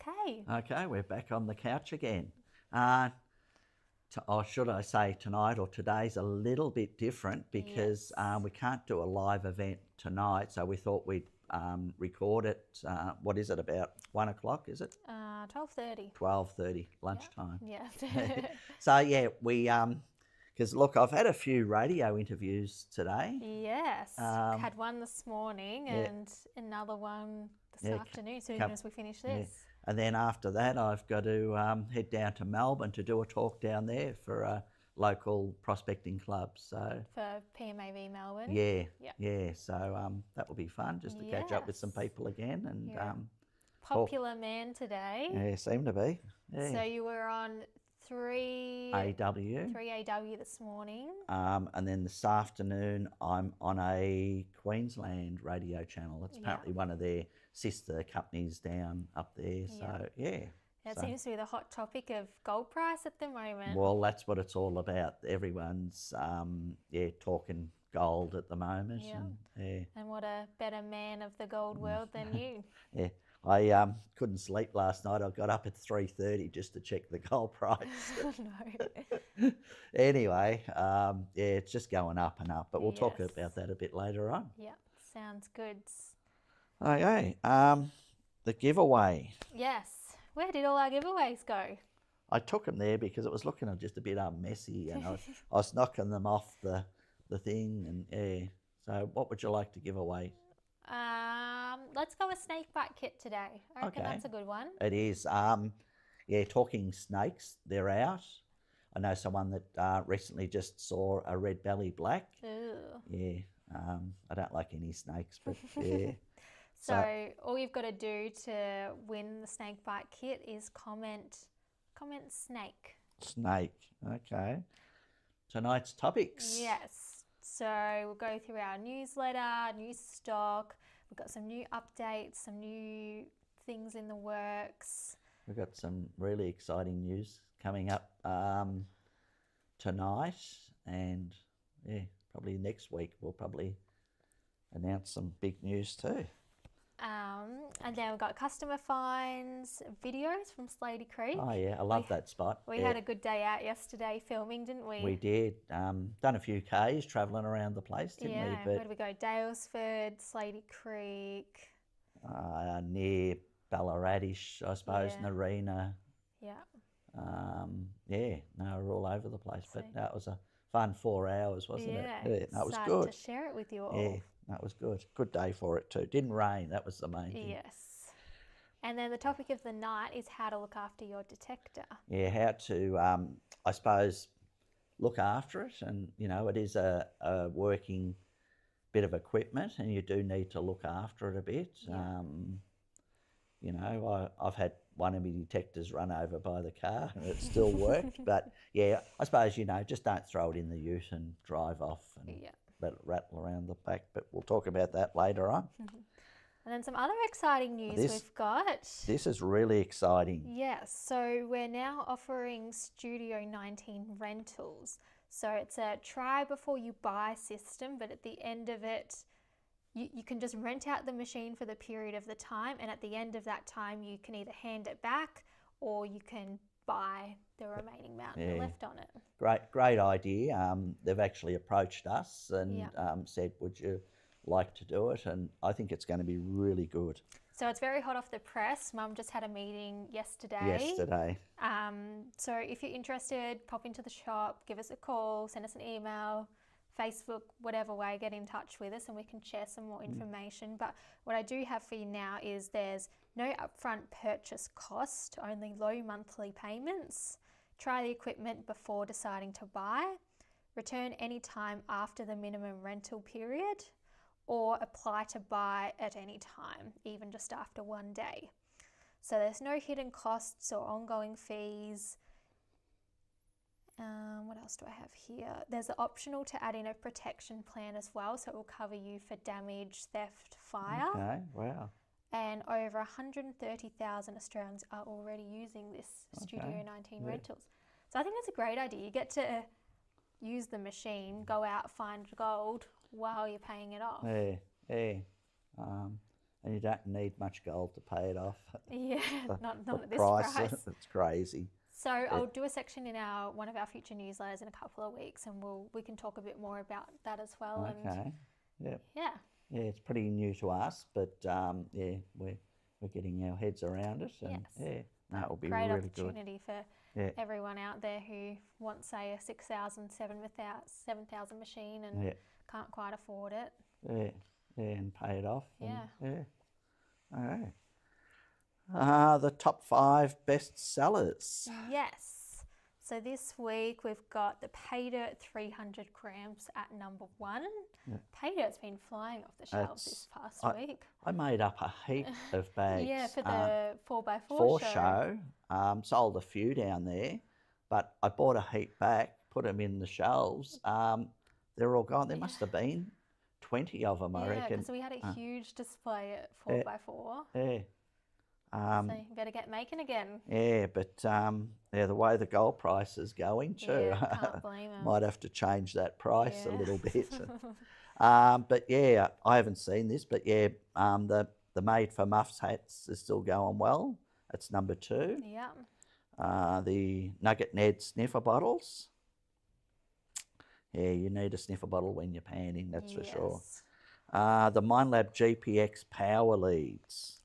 Okay. Okay, we're back on the couch again. Or should I say tonight or today's a little bit different because Yes. we can't do a live event tonight, so we thought we'd record it. What is it, about 1 o'clock, is it? 12:30. 12:30, lunchtime. Yes. So yeah, we because look, I've had a few radio interviews today. Yes. Had one this morning and another one this afternoon, soon as we finish this. And then after that, I've got to head down to Melbourne to do a talk down there for a local prospecting club. So For PMAV Melbourne. Yeah. So that will be fun, just to catch up with some people again and Popular man today. Yeah, seem to be. Yeah. So you were on 3AW. 3AW this morning. And then this afternoon, I'm on a Queensland radio channel. It's apparently one of their sister companies down up there. So, It seems to be the hot topic of gold price at the moment. Well, that's what it's all about. Everyone's, talking gold at the moment. And what a better man of the gold world than you. Yeah. I couldn't sleep last night. I got up at 3:30 just to check the gold price. No. Anyway, it's just going up and up. But we'll talk about that a bit later on. Yeah, sounds good. Okay, the giveaway. Yes. Where did all our giveaways go? I took them there because it was looking just a bit messy, and I was knocking them off the thing. And so what would you like to give away? Let's go with snake bite kit today. I reckon that's a good one. It is. Talking snakes, they're out. I know someone that recently just saw a red belly black. Ooh. Yeah. I don't like any snakes, but yeah. So all you've got to do to win the snake bite kit is comment snake. Snake. Okay. Tonight's topics. Yes. So we'll go through our newsletter, new stock. We've got some new updates, some new things in the works. We've got some really exciting news coming up tonight, and probably next week we'll probably announce some big news too. And then we've got customer finds, videos from Slaty Creek. Oh yeah, I love that spot. We had a good day out yesterday filming, didn't we? We did. Done a few Ks travelling around the place, didn't we? Yeah, where did we go? Dalesford, Slaty Creek. Near Ballaradish, I suppose, Narina. Yeah. We're all over the place. But that was a fun 4 hours, wasn't it? Yeah, that was good. To share it with you all. Yeah, that was good. Good day for it too. Didn't rain, that was the main thing. Yes. And then the topic of the night is how to look after your detector. Yeah, how to, I suppose, look after it. And, it is a working bit of equipment, and you do need to look after it a bit. Yeah. I've had one of my detectors run over by the car and it still worked. But, I suppose, just don't throw it in the ute and drive off and let it rattle around the back. But we'll talk about that later on. And then some other exciting news we've got. This is really exciting. Yes, so we're now offering Studio 19 rentals. So it's a try before you buy system, but at the end of it, you can just rent out the machine for the period of the time, and at the end of that time, you can either hand it back or you can buy the remaining amount left on it. Great idea. They've actually approached us and said, would you like to do it? And I think it's going to be really good. So it's very hot off the press. Mum just had a meeting yesterday. So if you're interested, pop into the shop, give us a call, send us an email, Facebook, whatever way, get in touch with us and we can share some more information. But what I do have for you now is there's no upfront purchase cost, only low monthly payments. Try the equipment before deciding to buy. Return any time after the minimum rental period, or apply to buy at any time, even just after 1 day. So there's no hidden costs or ongoing fees. What else do I have here? There's the optional to add in a protection plan as well, so it will cover you for damage, theft, fire. Okay, wow. And over 130,000 Australians are already using this Studio 19 rentals. So I think that's a great idea. You get to use the machine, go out, find gold while you're paying it off. Yeah. and you don't need much gold to pay it off. Yeah, The, not the at this price. it's crazy. So I'll do a section in one of our future newsletters in a couple of weeks, and we can talk a bit more about that as well. Okay. And yeah, it's pretty new to us, but yeah, we're getting our heads around it, and yes. no, it'll be great really opportunity good. for everyone out there who wants, say, a 6,000, 7,000 machine and can't quite afford it. And pay it off. Yeah. All right. The top 5 best sellers. Yes. So this week we've got the Pay Dirt 300 grams at number 1. Yeah. Pay Dirt's been flying off the shelves this past week. I made up a heap of bags. Yeah, for the 4x4 show. Sold a few down there, but I bought a heap back, put them in the shelves. They're all gone. There must have been 20 of them, I reckon. Yeah, because we had a huge display at 4x4. Yeah. So you better get making again. Yeah, but the way the gold price is going too, can't blame them. Might have to change that price a little bit. But yeah, I haven't seen this, but yeah, the Made for Muffs hats is still going well. It's number 2. Yeah. The Nugget Ned sniffer bottles. Yeah, you need a sniffer bottle when you're panning, that's for sure. The MindLab GPX power leads.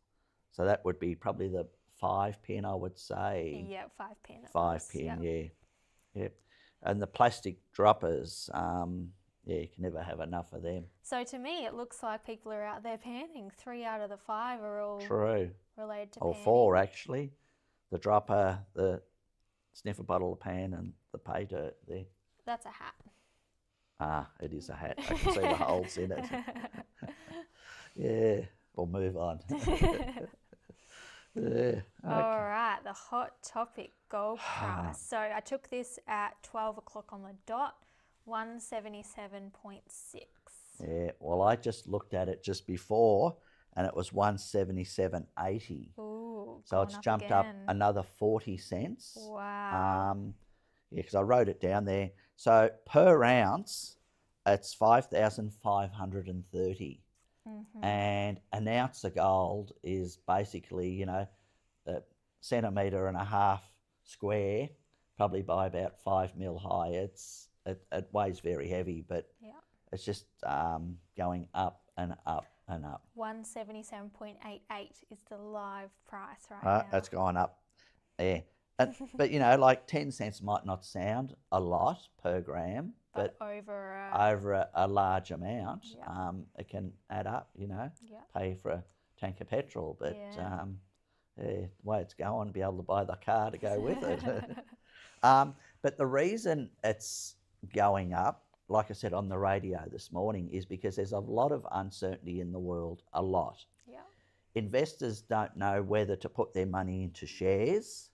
So that would be probably the 5-pin, I would say. Yeah, 5-pin. 5-pin, yeah. And the plastic droppers, you can never have enough of them. So to me, it looks like people are out there panning. 3 out of the 5 are all related to panning. 4 actually. The dropper, the sniffer bottle, the pan, and the Pay Dirt there. That's a hat. It is a hat. I can see the holes in it. Yeah, we'll move on. Okay. All right, the hot topic, gold price. So I took this at 12 o'clock on the dot, 177.6. Yeah, well, I just looked at it just before, and it was 177.80. Ooh, so it's jumped up another 40 cents. Wow. Yeah, because I wrote it down there. So per ounce, it's 5,530. Mm-hmm. And an ounce of gold is basically, a 1.5 centimetre square, probably by about 5 mil high. It weighs very heavy, but it's just going up and up and up. 177.88 is the live price now. That's gone up, yeah. But, like 10 cents might not sound a lot per gram. But over a large amount, it can add up, pay for a tank of petrol. But the way it's going, be able to buy the car to go with it. But the reason it's going up, like I said on the radio this morning, is because there's a lot of uncertainty in the world, a lot. Yeah. Investors don't know whether to put their money into shares.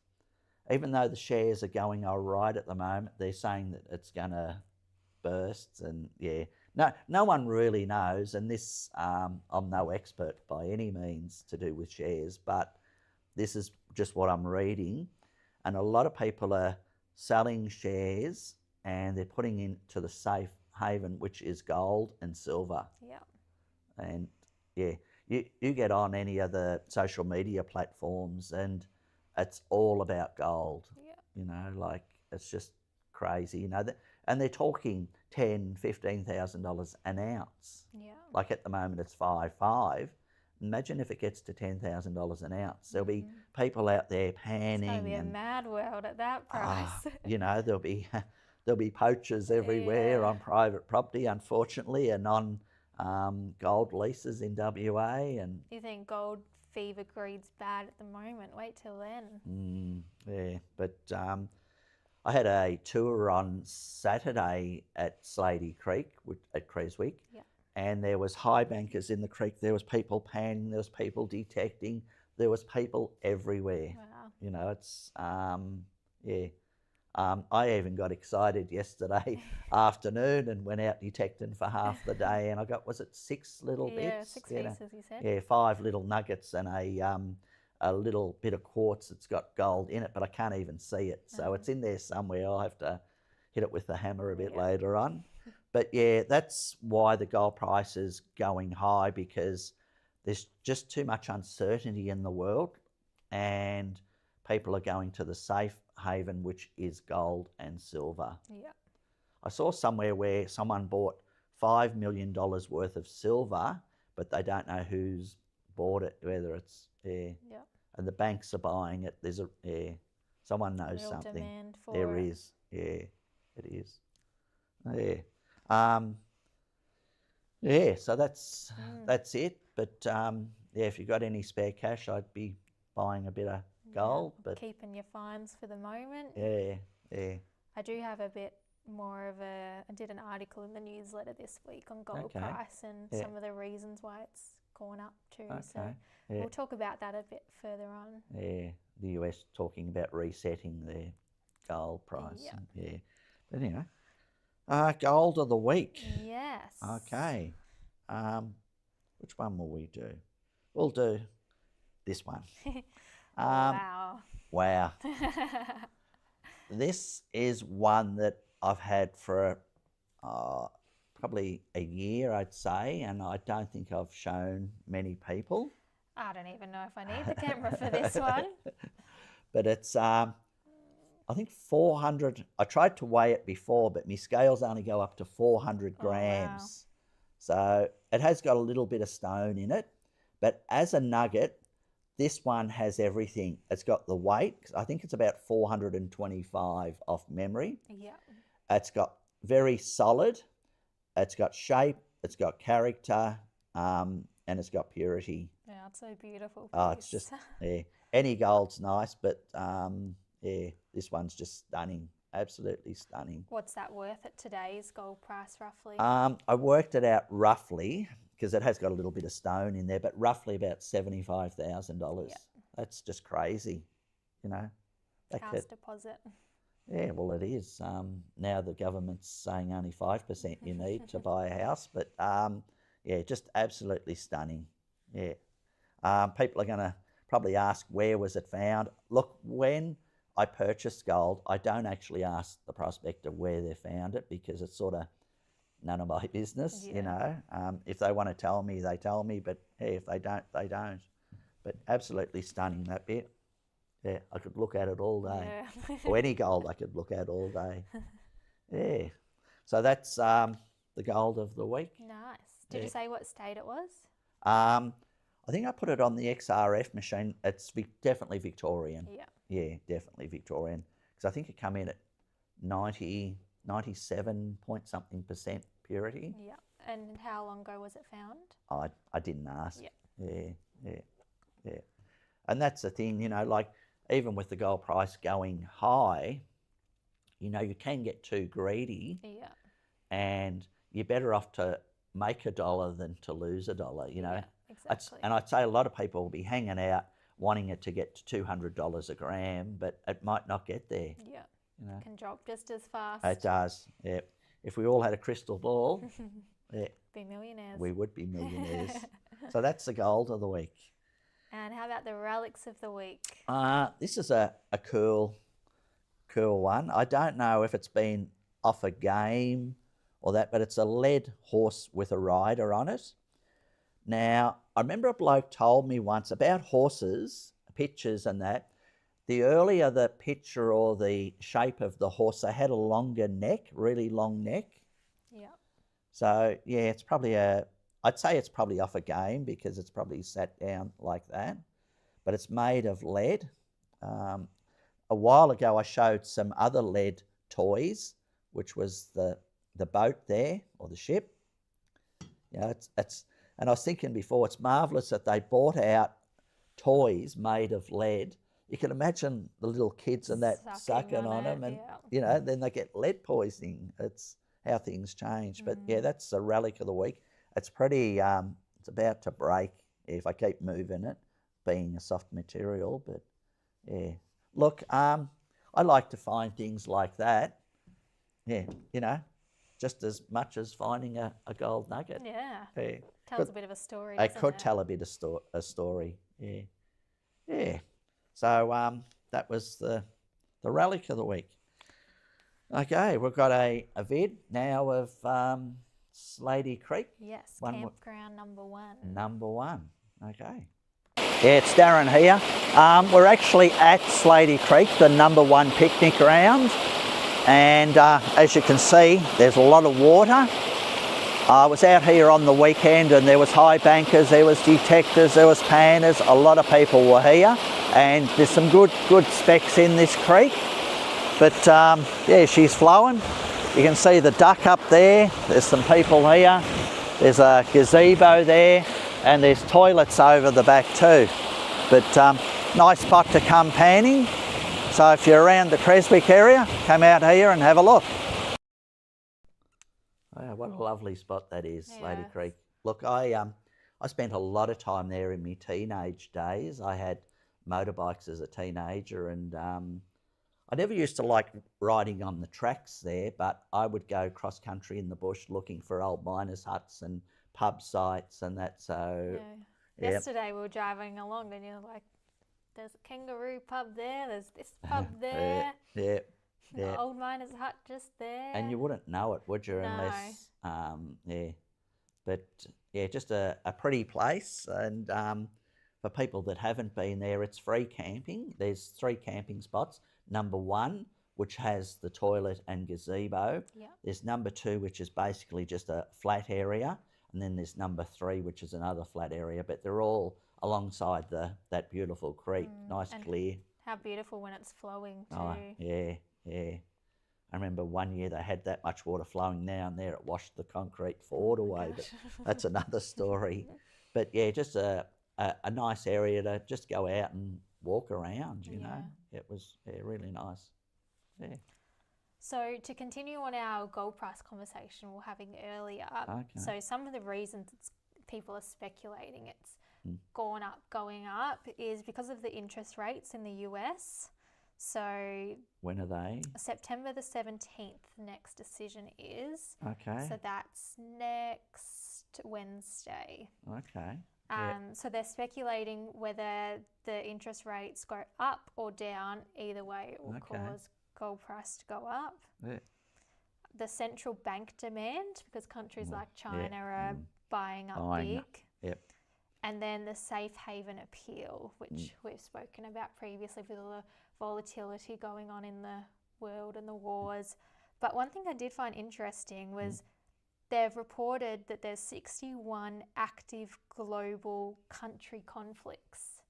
Even though the shares are going all right at the moment, they're saying that it's going to burst, and no one really knows. And this, I'm no expert by any means to do with shares, but this is just what I'm reading. And a lot of people are selling shares and they're putting into the safe haven, which is gold and silver. Yeah. And you get on any of the social media platforms and it's all about gold. Yeah. Like it's just crazy, and they're talking $10,000, $15,000 an ounce. Yeah. Like at the moment it's 5.5. Imagine if it gets to $10,000 an ounce. There'll be people out there panning. It's going to be a mad world at that price. There'll be poachers everywhere on private property, unfortunately, and on gold leases in WA. And you think gold fever greed's bad at the moment? Wait till then. Yeah, but I had a tour on Saturday at Slaty Creek at Creswick, and there was high bankers in the creek. There was people panning, there was people detecting, there was people everywhere. Wow. It's I even got excited yesterday afternoon and went out detecting for half the day, and I got, was it 6 little bits? Yeah, 6 pieces, you said. Yeah, 5 little nuggets and a little bit of quartz that's got gold in it, but I can't even see it. So it's in there somewhere. I'll have to hit it with the hammer a bit later on. But yeah, that's why the gold price is going high, because there's just too much uncertainty in the world, and people are going to the safe haven, which is gold and silver. Yeah. I saw somewhere where someone bought $5 million worth of silver, but they don't know who's bought it, whether it's and the banks are buying it. There's someone knows Real something. Demand for There it. is, it is. So that's it. But if you've got any spare cash, I'd be buying a bit of gold. But keeping your finds for the moment. Yeah. I do have a bit more of I did an article in the newsletter this week on gold price and some of the reasons why it's gone up too. So we'll talk about that a bit further on. Yeah, the US talking about resetting their gold price. But anyway, gold of the week. Yes. Okay. Which one will we do? We'll do this one. Wow. This is one that I've had for probably a year, I'd say, and I don't think I've shown many people. I don't even know if I need the camera for this one. But it's, I think 400, I tried to weigh it before, but my scales only go up to 400 grams. Wow. So it has got a little bit of stone in it, but as a nugget, this one has everything. It's got the weight, I think it's about 425 off memory. Yeah. It's got very solid, it's got shape, it's got character, and it's got purity. Yeah, it's so beautiful. Piece. Oh, it's just, any gold's nice, but this one's just stunning, absolutely stunning. What's that worth at today's gold price, roughly? I worked it out roughly, because it has got a little bit of stone in there, but roughly about $75,000. That's just crazy, you know. House deposit. Yeah, well, it is. Now the government's saying only 5% you need to buy a house, but just absolutely stunning. Yeah. People are going to probably ask, where was it found? Look, when I purchased gold, I don't actually ask the prospector where they found it, because it's sort of none of my business, you know. If they want to tell me, they tell me, but if they don't, they don't. But absolutely stunning, that bit. Yeah, I could look at it all day. Yeah. Or any gold I could look at all day. Yeah. So that's the gold of the week. Nice. Did you say what state it was? I think I put it on the XRF machine. It's definitely Victorian. Yeah. Yeah, definitely Victorian. Because I think it come in at 97 point something % purity. Yeah. And how long ago was it found? I didn't ask. Yeah. Yeah. And that's the thing, you know, like even with the gold price going high, you know, you can get too greedy. Yeah. And you're better off to make $1 than to lose $1, you know. Yeah, exactly. And I'd say a lot of people will be hanging out wanting it to get to $200 a gram, but it might not get there. Yeah. You know? It can drop just as fast. It does, yeah. If we all had a crystal ball, be millionaires. we would be millionaires. So that's the gold of the week. And how about the relics of the week? This is a cool one. I don't know if it's been off a game or that, but it's a lead horse with a rider on it. Now, I remember a bloke told me once about horses, pictures and that. The earlier the picture or the shape of the horse, they had a longer neck, really long neck. Yeah. So, yeah, it's probably I'd say it's probably off a game, because it's probably sat down like that. But it's made of lead. A while ago, I showed some other lead toys, which was the boat there, or the ship. You know, and I was thinking before, it's marvellous that they bought out toys made of lead. You can imagine the little kids and that sucking on them, and you know, then they get lead poisoning. It's how things change. But yeah, that's a relic of the week. It's pretty. It's about to break if I keep moving it, being a soft material. But yeah, look, I like to find things like that. Yeah, you know, just as much as finding a gold nugget. Yeah. Yeah. Tells a bit of a story. It could tell a bit of a story. Yeah. Yeah. So that was the relic of the week. Okay, we've got a vid now of Slaty Creek. Yes, campground number 1. Number 1. Okay. Yeah, it's Darren here. We're actually at Slaty Creek, the #1 picnic ground. And as you can see, there's a lot of water. I was out here on the weekend and there was high bankers, there was detectors, there was panners, a lot of people were here. And there's some good specs in this creek. But yeah, she's flowing. You can see the duck up there. There's some people here. There's a gazebo there and there's toilets over the back too. But nice spot to come panning. So if you're around the Creswick area, come out here and have a look. Oh, what a lovely spot that is, yeah. Slaty Creek. Look, I spent a lot of time there in my teenage days. I had motorbikes as a teenager and I never used to like riding on the tracks there, but I would go cross country in the bush looking for old miners' huts and pub sites and that. So yeah. Yesterday we were driving along and you're like, there's a kangaroo pub there, there's this pub there. Yeah. The old miner's hut just there. And you wouldn't know it, would you? No. Unless, yeah. But yeah, just a pretty place. And for people that haven't been there, it's free camping. There's 3 camping spots. #1, which has the toilet and gazebo. Yep. There's #2, which is basically just a flat area. And then there's #3, which is another flat area. But they're all alongside that beautiful creek, nice and clear. How beautiful when it's flowing too. Oh, yeah. I remember one year they had that much water flowing down there, it washed the concrete ford away, but that's another story. But yeah, just a nice area to just go out and walk around, you know. It was really nice. Yeah. So to continue on our gold price conversation we were having earlier, so some of the reasons people are speculating it's going up is because of the interest rates in the US. So when are they? September the 17th, next decision is. Okay. So that's next Wednesday. Okay. So they're speculating whether the interest rates go up or down. Either way, it will cause gold price to go up. Yeah. The central bank demand, because countries like China are buying up big. Yep. And then the safe haven appeal, which we've spoken about previously with all the volatility going on in the world and the wars. But one thing I did find interesting was they've reported that there's 61 active global country conflicts.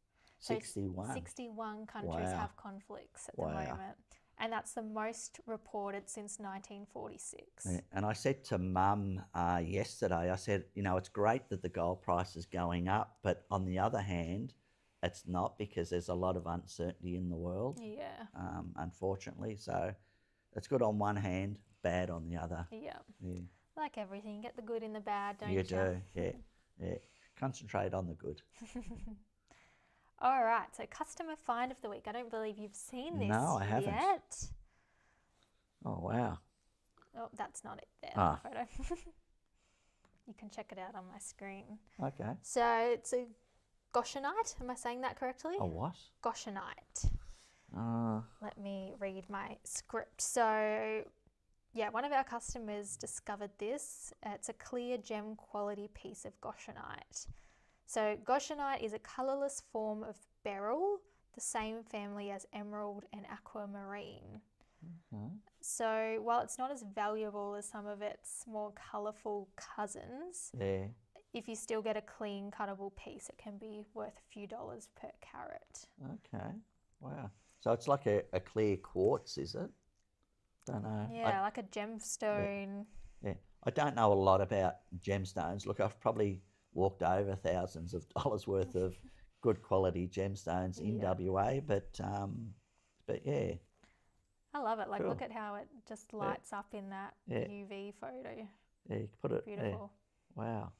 61? So 61 countries have conflicts at the moment. And that's the most reported since 1946. Yeah. And I said to Mum yesterday, I said, you know, it's great that the gold price is going up, but on the other hand, it's not, because there's a lot of uncertainty in the world. Yeah. Unfortunately. So it's good on one hand, bad on the other. Yeah. Like everything, you get the good in the bad, don't you? You do, yeah. Concentrate on the good. All right, so customer find of the week. I don't believe you've seen this No, I haven't. yet. Oh, wow. Oh, that's not it there, Ah. the photo. You can check it out on my screen. Okay. So it's a Goshenite. Am I saying that correctly? A what? Goshenite. Let me read my script. So, yeah, one of our customers discovered this. It's a clear gem quality piece of Goshenite. So Goshenite is a colourless form of beryl, the same family as emerald and aquamarine. So while it's not as valuable as some of its more colourful cousins, if you still get a clean cuttable piece, it can be worth a few dollars per carat. Okay, wow. So it's like a clear quartz, is it? Don't know. Yeah, like a gemstone. Yeah, I don't know a lot about gemstones. Look, I've probably walked over thousands of dollars worth of good quality gemstones in WA, but yeah. I love it. Like, cool. Look at how it just lights up in that UV photo. Yeah, you put it. Beautiful. Yeah. Wow,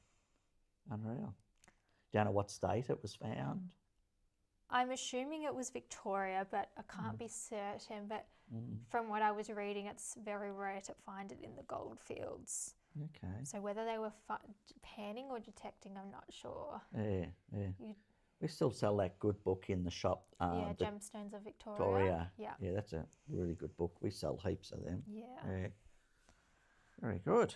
unreal. Do you know what state it was found? I'm assuming it was Victoria, but I can't be certain. But from what I was reading, it's very rare to find it in the gold fields. Okay. So whether they were panning or detecting, I'm not sure. Yeah. We still sell that good book in the shop. Gemstones of Victoria. Yeah, that's a really good book. We sell heaps of them. Yeah. Very good.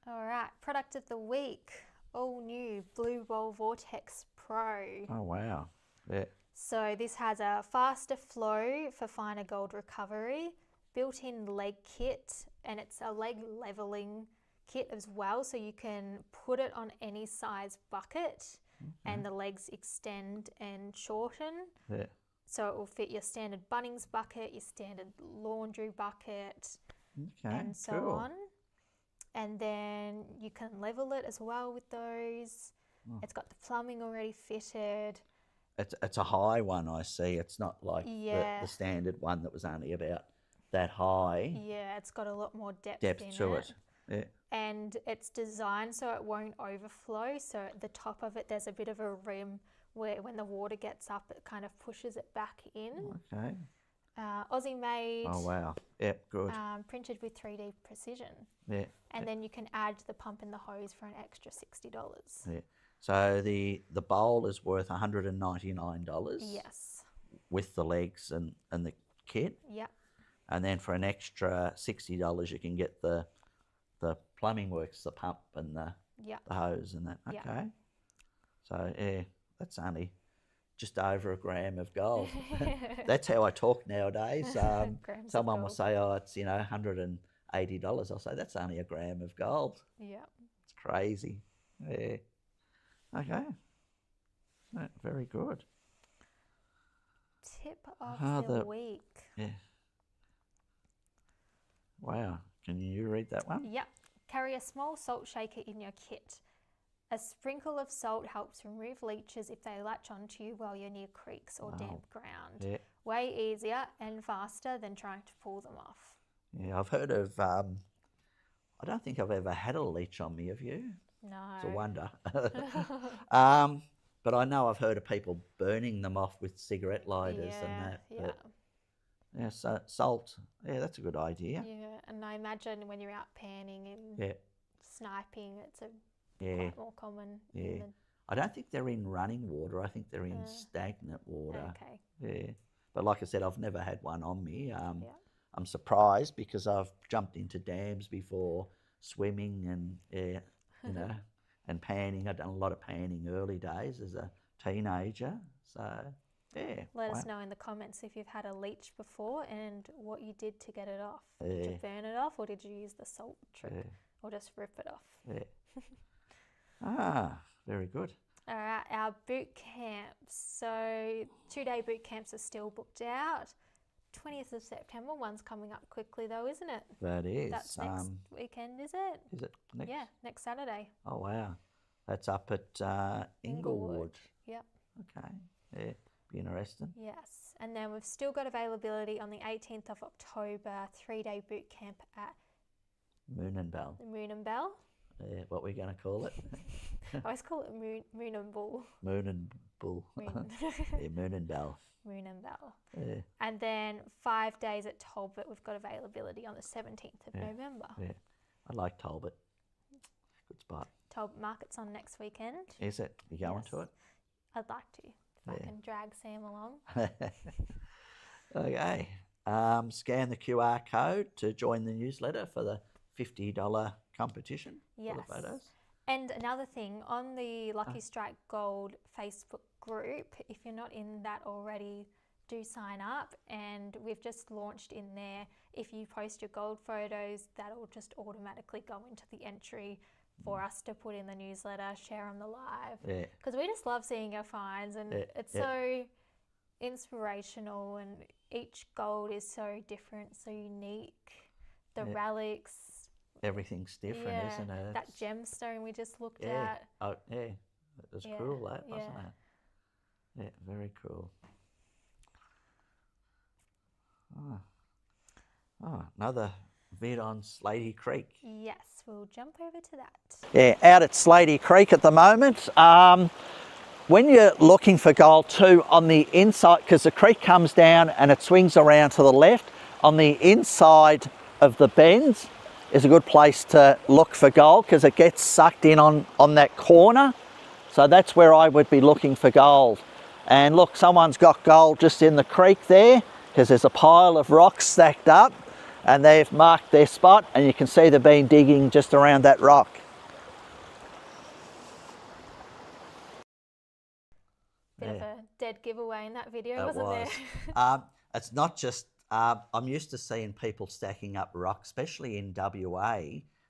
All right, product of the week. All new Blue Roll Vortex Pro. Oh, wow. Yeah. So this has a faster flow for finer gold recovery, built-in leg kit, and it's a leg leveling kit as well, so you can put it on any size bucket and the legs extend and shorten. Yeah. So it will fit your standard Bunnings bucket, your standard laundry bucket, and so on. And then you can level it as well with those. It's got the plumbing already fitted. It's a high one, I see. It's not like the standard one that was only about that high. Yeah, it's got a lot more depth to it. Yeah. And it's designed so it won't overflow. So at the top of it, there's a bit of a rim where when the water gets up, it kind of pushes it back in. Okay. Aussie made. Oh, wow. Yep, good. Printed with 3D precision. Yeah. And then you can add the pump and the hose for an extra $60. Yeah. So the bowl is worth $199. Yes. With the legs and the kit. Yep. And then for an extra $60, you can get the plumbing works, the pump and the hose and that. Okay. Yep. So yeah, that's only just over a gram of gold. That's how I talk nowadays. Someone will say, "Oh, it's $180." I'll say that's only a gram of gold. Yeah. It's crazy. Yeah. Okay. Very good. Tip of the week. Yeah. Wow. Can you read that one? Yep. Carry a small salt shaker in your kit. A sprinkle of salt helps remove leeches if they latch onto you while you're near creeks or damp ground. Yeah. Way easier and faster than trying to pull them off. Yeah, I've heard of, I don't think I've ever had a leech on me, have you? No. It's a wonder. But I know I've heard of people burning them off with cigarette lighters and that. Yeah. Yeah, so salt, yeah, that's a good idea. Yeah, and I imagine when you're out panning and sniping, it's quite more common. Yeah. I don't think they're in running water. I think they're in stagnant water. Okay. Yeah. But like I said, I've never had one on me. I'm surprised because I've jumped into dams before, swimming and, and panning. I've done a lot of panning early days as a teenager. So, yeah. Let us know in the comments if you've had a leech before and what you did to get it off. Did you burn it off or did you use the salt trick or just rip it off? Yeah. Very good. All right, our boot camps. So 2-day boot camps are still booked out. 20th of September, one's coming up quickly though, isn't it? That is. That's next weekend, is it? Is it next? Yeah, next Saturday. Oh, wow. That's up at Inglewood. Yep. Okay. Yeah, be interesting. Yes, and then we've still got availability on the 18th of October, 3-day boot camp at Moon and Bell. Moon and Bell. Yeah, what we're going to call it? I always call it Moon and Bull. Moon and Bull. Yeah, Moon and Bell. Moon and Bell. Yeah. And then 5 days at Talbot, we've got availability on the 17th of November. Yeah, I like Talbot. Good spot. Talbot Market's on next weekend. Is it? You going to it? I'd like to, if I can drag Sam along. Okay. Scan the QR code to join the newsletter for the $50 competition for the photos. And another thing, on the Lucky Strike Gold Facebook group, if you're not in that already, do sign up. And we've just launched in there, if you post your gold photos, that'll just automatically go into the entry for us to put in the newsletter, share on the live. Yeah. Because we just love seeing our finds and it's so inspirational and each gold is so different, so unique. The relics. Everything's different, isn't it? That gemstone we just looked at. Oh, yeah. It was cool, that, wasn't it? Yeah, very cool. Oh, another vid on Slaty Creek. Yes, we'll jump over to that. Yeah, out at Slaty Creek at the moment. When you're looking for gold too, on the inside, because the creek comes down and it swings around to the left, on the inside of the bends is a good place to look for gold because it gets sucked in on that corner. So that's where I would be looking for gold. And look, someone's got gold just in the creek there because there's a pile of rocks stacked up and they've marked their spot and you can see they've been digging just around that rock. dead giveaway in that video, It wasn't was. there? It's not just, I'm used to seeing people stacking up rocks, especially in WA.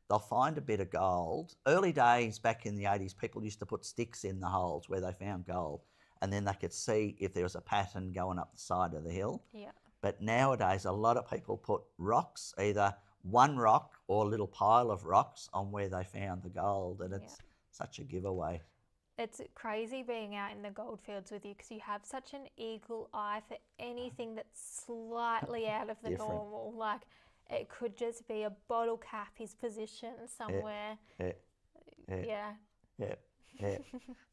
They'll find a bit of gold. Early days back in the 80s, people used to put sticks in the holes where they found gold, and then they could see if there was a pattern going up the side of the hill. Yeah. But nowadays, a lot of people put rocks, either one rock or a little pile of rocks on where they found the gold, and it's such a giveaway. It's crazy being out in the goldfields with you because you have such an eagle eye for anything that's slightly out of the normal. Like, it could just be a bottle cap is positioned somewhere. Yeah.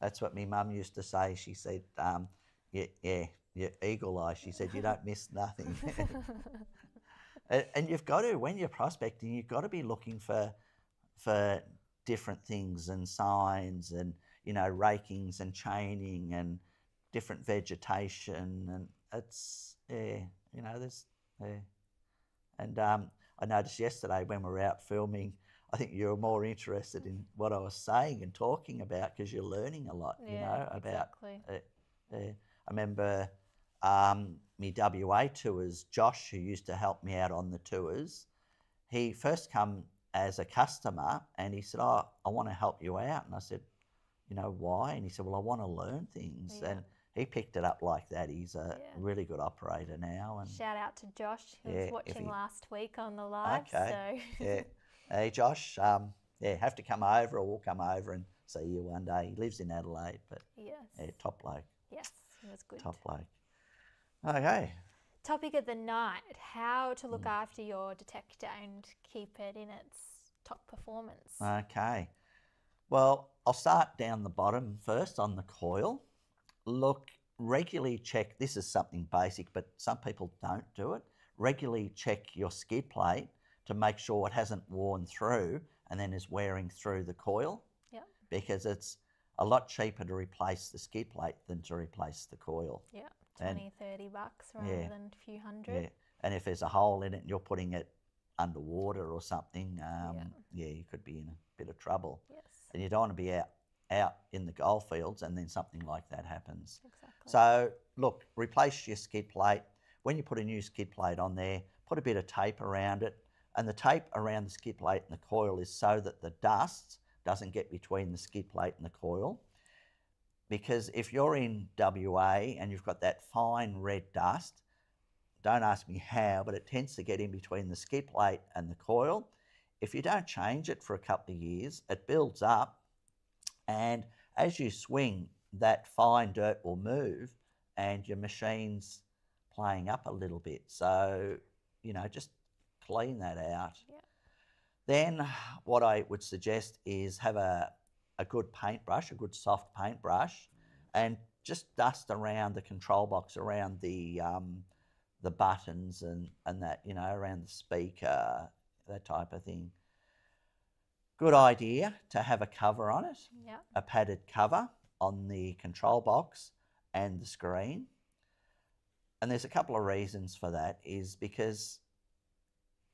That's what my mum used to say. She said, your eagle eye. She said, you don't miss nothing. And you've got to, when you're prospecting, you've got to be looking for different things and signs and, rakings and chaining and different vegetation. And it's, And I noticed yesterday when we were out filming, I think you were more interested in what I was saying and talking about because you're learning a lot, about. Exactly. I remember me WA tours, Josh, who used to help me out on the tours, he first come as a customer and he said, I want to help you out. And I said, why? And he said, well, I want to learn things. Yeah. And he picked it up like that. He's a really good operator now. And shout out to Josh, who was watching last week on the live. Okay. So. Hey, Josh, have to come over, or we'll come over and see you one day. He lives in Adelaide, but top bloke. Yes, he was good. Top bloke. Okay. Topic of the night, how to look after your detector and keep it in its top performance. Okay. Well, I'll start down the bottom first on the coil. Look, regularly check, this is something basic, but some people don't do it. Regularly check your skid plate to make sure it hasn't worn through and then is wearing through the coil. Yeah. Because it's a lot cheaper to replace the skid plate than to replace the coil. Yeah, 20, $30 rather than a few hundred. Yeah, and if there's a hole in it and you're putting it underwater or something, you could be in a bit of trouble. Yes. And you don't want to be out in the goldfields and then something like that happens. Exactly. So, look, replace your skid plate. When you put a new skid plate on there, put a bit of tape around it. And the tape around the skid plate and the coil is so that the dust doesn't get between the skid plate and the coil. Because if you're in WA and you've got that fine red dust, don't ask me how, but it tends to get in between the skid plate and the coil. If you don't change it for a couple of years, it builds up, and as you swing, that fine dirt will move and your machine's playing up a little bit. So, just clean that out. Yeah. Then what I would suggest is have a good paintbrush, a good soft paintbrush, and just dust around the control box, around the buttons and that, around the speaker, that type of thing. Good idea to have a cover on it, a padded cover on the control box and the screen. And there's a couple of reasons for that, is because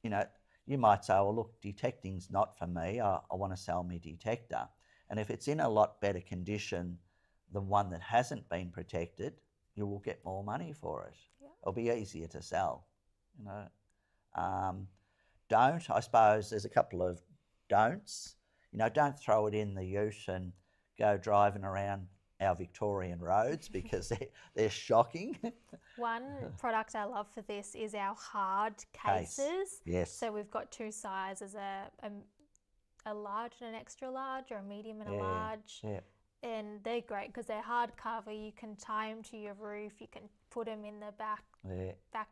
you might say, well, look, detecting's not for me. I want to sell my detector. And if it's in a lot better condition than one that hasn't been protected, you will get more money for it. Yeah. It'll be easier to sell, Don't, I suppose there's a couple of don'ts. Don't throw it in the ute and go driving around our Victorian roads because they're shocking. One product I love for this is our hard cases. Yes. So we've got two sizes, a large and an extra large, or a medium and a large. Yeah. And they're great because they're hard cover. You can tie them to your roof. You can put them in the back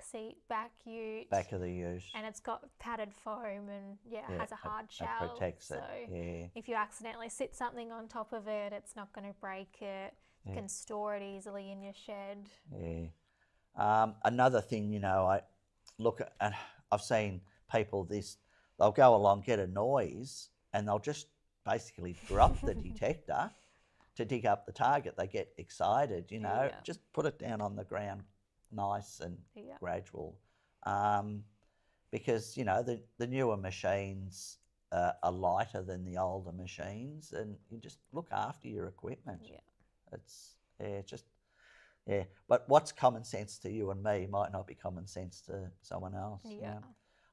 seat, back ute. Back of the ute. And it's got padded foam and it has a hard shell. It protects it. If you accidentally sit something on top of it, it's not going to break it. You can store it easily in your shed. Yeah. Another thing, I've seen people they'll go along, get a noise, and they'll just basically drop the detector to dig up the target. They get excited, just put it down on the ground, nice and gradual. Because, the newer machines are lighter than the older machines, and you just look after your equipment. Yeah. It's just, Yeah, but what's common sense to you and me might not be common sense to someone else. Yeah. You know?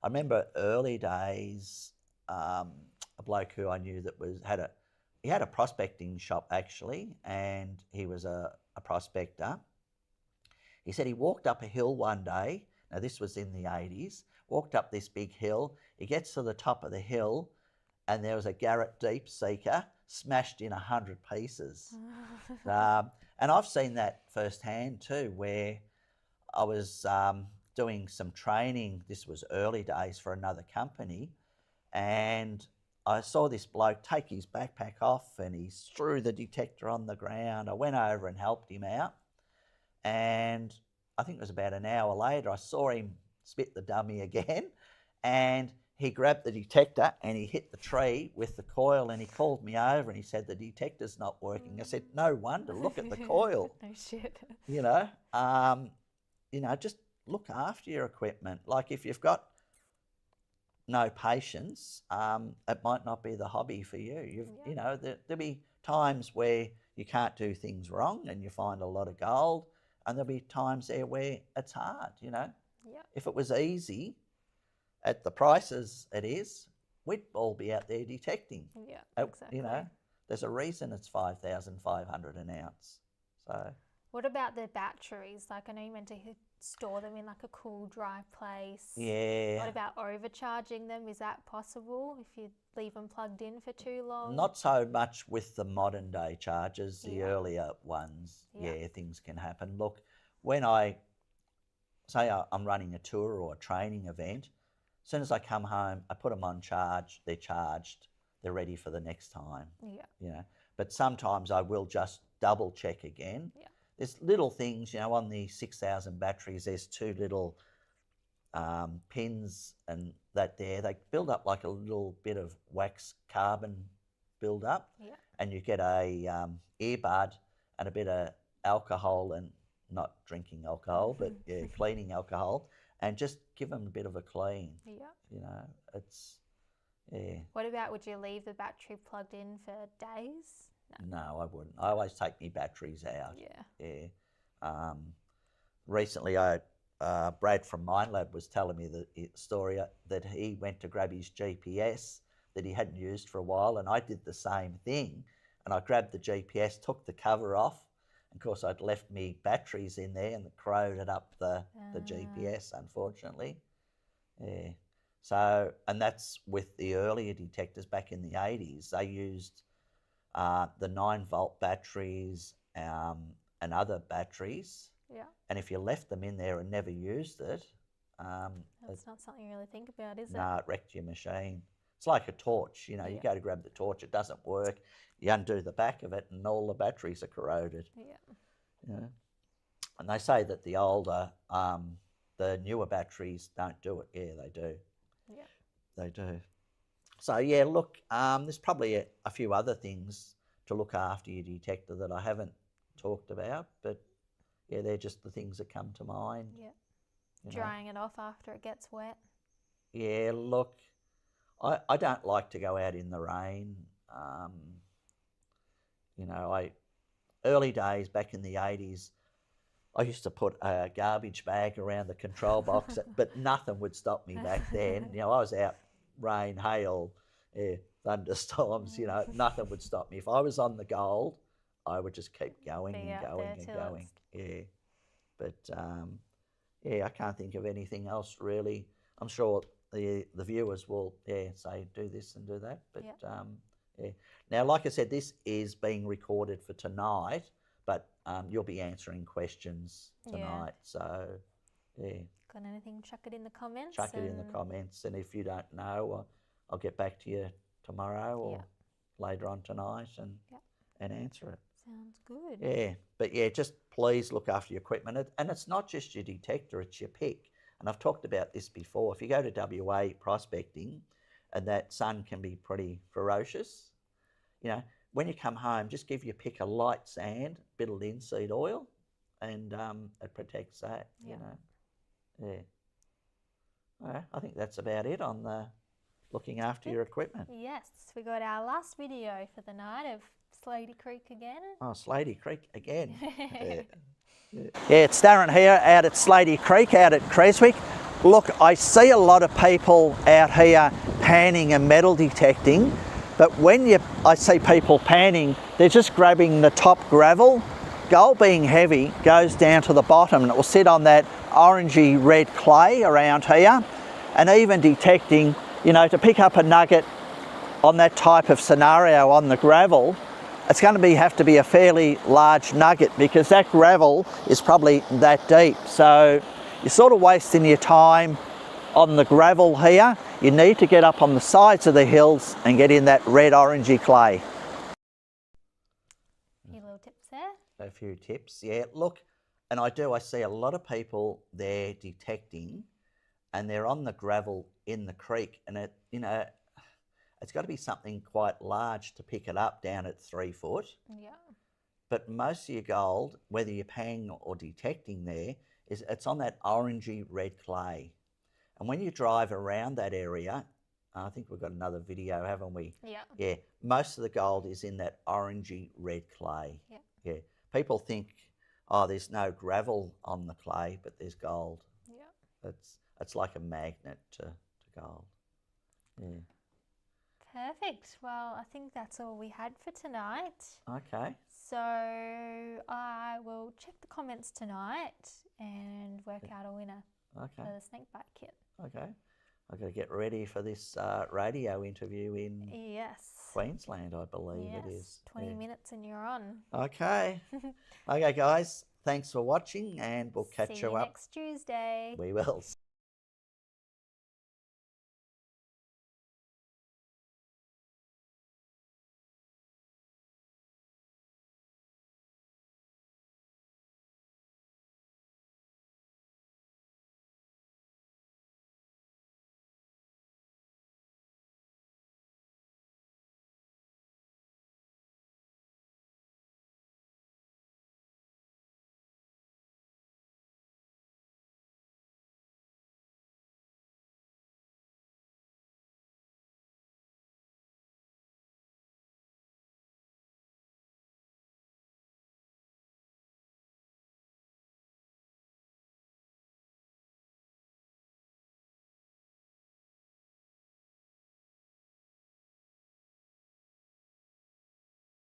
I remember early days, a bloke who I knew that he had a prospecting shop actually, and he was a prospector. He said he walked up a hill one day. Now this was in the 80s. Walked up this big hill. He gets to the top of the hill, and there was a Garrett Deep Seeker smashed in 100 pieces. And I've seen that firsthand too, where I was doing some training. This was early days for another company, and I saw this bloke take his backpack off and he threw the detector on the ground. I went over and helped him out, and I think it was about an hour later, I saw him spit the dummy again, and he grabbed the detector and he hit the tree with the coil, and he called me over and he said, the detector's not working. I said, no wonder, look at the coil. No shit. You know, just look after your equipment. Like if you've got no patience, it might not be the hobby for you. You know, there'll be times where you can't do things wrong and you find a lot of gold, and there'll be times there where it's hard, you know. If it was easy at the prices it is, we'd all be out there detecting. Yeah, exactly. You know, there's a reason it's 5,500 an ounce. So. What about the batteries? Like I know you meant to store them in like a cool, dry place. Yeah. What about overcharging them? Is that possible if you leave them plugged in for too long? Not so much with the modern day chargers, the earlier ones. Yeah, things can happen. Look, when I say I'm running a tour or a training event, as soon as I come home, I put them on charge, they're charged, they're ready for the next time. Yeah. You know, but sometimes I will just double check again. Yeah. There's little things, you know, on the 6,000 batteries, there's two little pins and that there. They build up like a little bit of wax carbon build up. Yeah. And you get a earbud and a bit of alcohol, and not drinking alcohol, but yeah, cleaning alcohol, and just give them a bit of a clean. Yeah. You know, it's, yeah. What about, would you leave the battery plugged in for days? No, I wouldn't. I always take my batteries out. Yeah. Yeah. Recently, Brad from MindLab was telling me the story that he went to grab his GPS that he hadn't used for a while, and I did the same thing. And I grabbed the GPS, took the cover off, and of course I'd left me batteries in there, and it corroded up the GPS, unfortunately. Yeah. So, and that's with the earlier detectors back in the 80s. They used the 9-volt batteries and other batteries. Yeah. And if you left them in there and never used it, that's not something you really think about, is it? No, it wrecked your machine. It's like a torch, you know, you go to grab the torch, it doesn't work, you undo the back of it and all the batteries are corroded. Yeah. You know? And they say that the older, the newer batteries don't do it. Yeah, they do. Yeah. They do. So yeah, look, there's probably a few other things to look after your detector that I haven't talked about, but yeah, they're just the things that come to mind. Yeah. Drying it off after it gets wet. Yeah, look, I don't like to go out in the rain. You know, early days back in the 80s, I used to put a garbage bag around the control box, but nothing would stop me back then. You know, I was out, rain, hail, thunderstorms, you know, nothing would stop me. If I was on the gold, I would just keep going and going and going. Yeah. But, yeah, I can't think of anything else really. I'm sure the viewers will, say do this and do that. But, yeah. Now, like I said, this is being recorded for tonight, but you'll be answering questions tonight. So, yeah. Got anything, chuck it in the comments. Chuck it in the comments. And if you don't know, I'll get back to you tomorrow or later on tonight and answer it. Sounds good. Yeah, but yeah, just please look after your equipment. And it's not just your detector, it's your pick. And I've talked about this before. If you go to WA prospecting, and that sun can be pretty ferocious, you know, when you come home, just give your pick a light sand, bit of linseed oil, and it protects that, you know. Yeah. All right, I think that's about it on the looking after your equipment. Yes, we got our last video for the night of Slaty Creek again. Oh, Slaty Creek again. Yeah. Yeah, it's Darren here out at Slaty Creek, out at Creswick. Look, I see a lot of people out here panning and metal detecting, but when I see people panning, they're just grabbing the top gravel. Gold being heavy goes down to the bottom and it will sit on that orangey red clay around here, and even detecting, you know, to pick up a nugget on that type of scenario on the gravel, it's going to have to be a fairly large nugget because that gravel is probably that deep. So you're sort of wasting your time on the gravel here. You need to get up on the sides of the hills and get in that red orangey clay. A few little tips there. A few tips, yeah. Look, and I see a lot of people there detecting and they're on the gravel in the creek, and it, you know, it's got to be something quite large to pick it up down at 3 foot. Yeah. But most of your gold, whether you're panning or detecting there, it's on that orangey red clay. And when you drive around that area, I think we've got another video, haven't we? Yeah. Yeah, most of the gold is in that orangey red clay. Yeah. Yeah. People think, oh, there's no gravel on the clay, but there's gold. Yeah. It's like a magnet to gold. Yeah. Perfect. Well, I think that's all we had for tonight. Okay. So I will check the comments tonight and work out a winner for the snakebite kit. Okay. I've got to get ready for this radio interview in Queensland, I believe it is. 20 minutes and you're on. Okay. Okay, guys. Thanks for watching, and we'll catch See you up next Tuesday. We will.